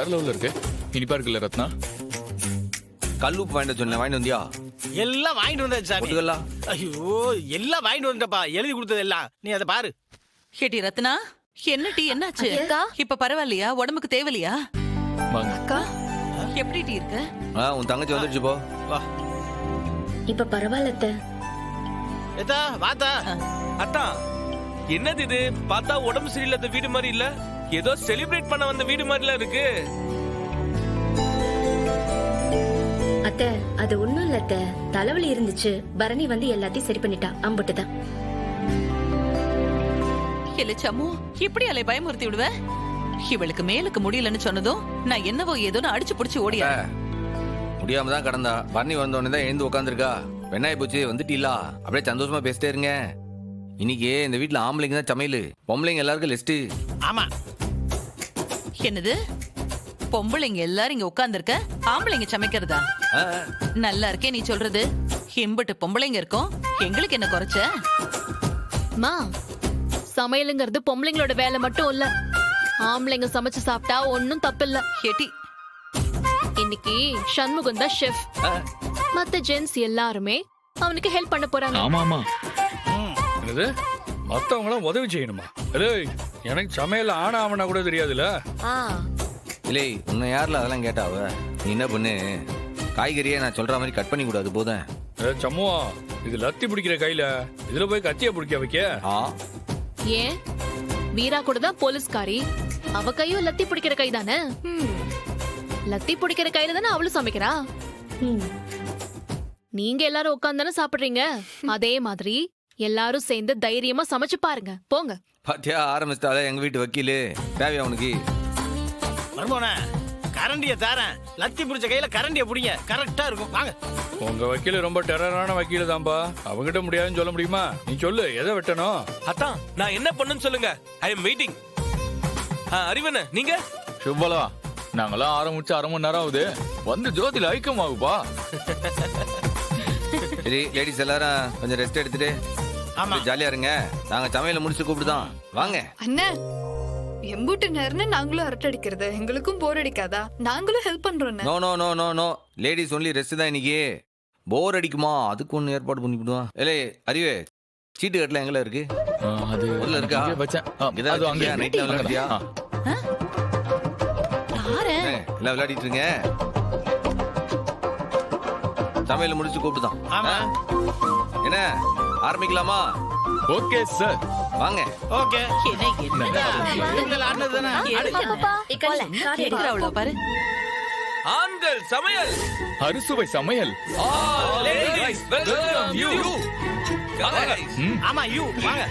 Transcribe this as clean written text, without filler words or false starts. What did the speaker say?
வேற லெவல்ல இருக்கு. இனிப்பா இருக்குல்ல ரத்னா? கல்லுப்பு வாங்கிட்டு சொன்னேன், வாங்கிட்டு வந்தியா? எல்லாம் வாங்கிட்டு வந்தேன் சாமி. பொட்டுக்கல்லாம்? ஐயோ எல்லாம் வாங்கிட்டு வந்துட்டப்பா, எழுதி கொடுத்தது எல்லாம். நீ அதை பாரு. கேட்டி ரத்னா, என்ன டீ என்னாச்சு? இப்ப பரவாயில்லையா? உடம்புக்கு தேவலையா? வாங்க. அக்கா எப்படி டீ இருக்க? உன் தங்கச்சி வந்துருச்சு போ. வா இப்ப பரவாயில்ல. ஏத்தா வாத்தா. அத்தா என்னது இது? பார்த்தா உடம்பு சரியில்லாத வீடு மாதிரி இல்ல, ஏதோ செலிப்ரேட் பண்ண வந்த வீடு மாதிரிலாம் இருக்கு. அத்தை அது ஒண்ணும் இல்ல அத்தை, தலைவலி இருந்துச்சு, பரணி வந்து எல்லாத்தையும் சரி பண்ணிட்டா, அம்புட்டுதான். இல்ல சம்மு, இப்படி அலை பயமுறுத்தி விடுவ? இவளுக்கு மேலுக்கு முடியலன்னு சொன்னதும் நான் என்னவோ ஏதோன்னு அடிச்சு புடிச்சு ஓடியா. முடியாம தான் கடந்தா, பரணி வந்தோடனே தான் எழுந்து உட்காந்துருக்கா. வெண்ணாய் போச்சு வந்துட்டீங்களா? அப்படியே சந்தோஷமா பேசிட்டே இருங்க. இன்னைக்கு இந்த வீட்டுல ஆம்பளைங்க தான் சமையல், பொம்பளைங்க எல்லாருக்கும் லிஸ்ட். ஆமா. என்னது? பொம்பளைங்க எல்லாரும் இங்க உட்கார்ந்துருக்க, ஆம்பளைங்க சமைக்கிறதா? நல்லா இருக்கே நீ சொல்றது. எம்பிட்டு பொம்பளைங்க இருக்கோம், எங்களுக்கு என்ன குறைச்ச? மா, சமையலுங்கிறது பொம்பளைங்களோட வேலை மட்டும் இல்ல, ஆம்பளைங்க சமைச்சு சாப்பிட்டா ஒன்னும் தப்பு இல்ல. கேட்டி, இன்னைக்கு சண்முகம் தான் ஷெஃப், மத்த ஜென்ஸ் எல்லாருமே அவனுக்கு ஹெல்ப் பண்ண போறாங்க. ஆமா ஆமா. என்னது? மத்தவங்களாம் உதவி செய்யணுமா? எனக்கு சமையல் ஆனா ஆவனா கூட தெரியாதுல்ல. இல்லை, உன்னை யாரில் அதெல்லாம் கேட்டாவ? நீ என்ன பண்ணு, காய்கறியை நான் சொல்ற மாதிரி கட் பண்ணி கூடாது போதும். சம்முவா, இது லத்தி பிடிக்கிற கையில இதுல போய் கத்திய பிடிக்க வைக்க. ஏன்? வீரா கூட தான் போலீஸ்காரி, அவ கையும் லத்தி பிடிக்கிற கை தானே. லத்தி பிடிக்கிற கையில தானே அவளும் சமைக்கிறா. நீங்க எல்லாரும் உட்கார்ந்தானே சாப்பிடுறீங்க, அதே மாதிரி எல்லாரும் சேர்ந்து தைரியமா சமைச்சு பாருங்க. போங்க. பாத்தியா ஆரம்பிச்சிட்டாலே எங்க வீட்டு வக்கீலு. தேவையா உனக்கு? மர்மோனே, கரண்டிய தாரேன், லத்தி பிடிச்ச கையில கரண்டிய பிடிங்க, கரெக்டா இருக்கும். வாங்க. உங்க வக்கீல் ரொம்ப டெரரான வக்கீல் தான்பா, அவங்கிட்ட முடியாதுன்னு சொல்ல முடியுமா? நீ சொல்லு, எதை வெட்டணும்? அத்தா நான் என்ன பண்ணுன்னு சொல்லுங்க, ஐ எம் வெயிட்டிங். அறிவன நீங்க? சுப்பலா, நாங்களாம் ஆரம்பிச்சு அரை மணி நேரம் ஆகுது, வந்து ஜோதியில ஐக்கியமாகுப்பா. சரி லேடிஸ் எல்லாரும் கொஞ்சம் ரெஸ்ட் எடுத்துட்டு ஜாலியா இருங்க. நாங்க சமையல முடிச்சு கூப்பிடுதான் வாங்க. அண்ணா, எம்பூட்டு நேரம்னு நாங்களும் அரட்டை அடிக்கிறது, எங்களுக்கும் போர் அடிக்காதா? நாங்களும் ஹெல்ப் பண்றோம். No no no no no, ladies only rest தான் இன்னைக்கு. போர் அடிக்குமா? அதுக்கு ஒண்ணு ஏற்பாடு பண்ணி விடுவான். ஏலே அறிவே, சீட்டு கட்டல எங்கல இருக்கு? அது உள்ள இருக்கா? அது அங்க நைட்ல விளையாடியா? எல்லாம் விளையாடிட்டு இருங்க. சமையல முடிச்சு கூப்பிடுதான். என்ன ஆரம்பிக்கலாமா? ஓகே சார், வாங்க. ஓகே. பாரு, ஆண்கள் சமையல், அறுசுவை சமையல். ஆமா யூ வாங்க.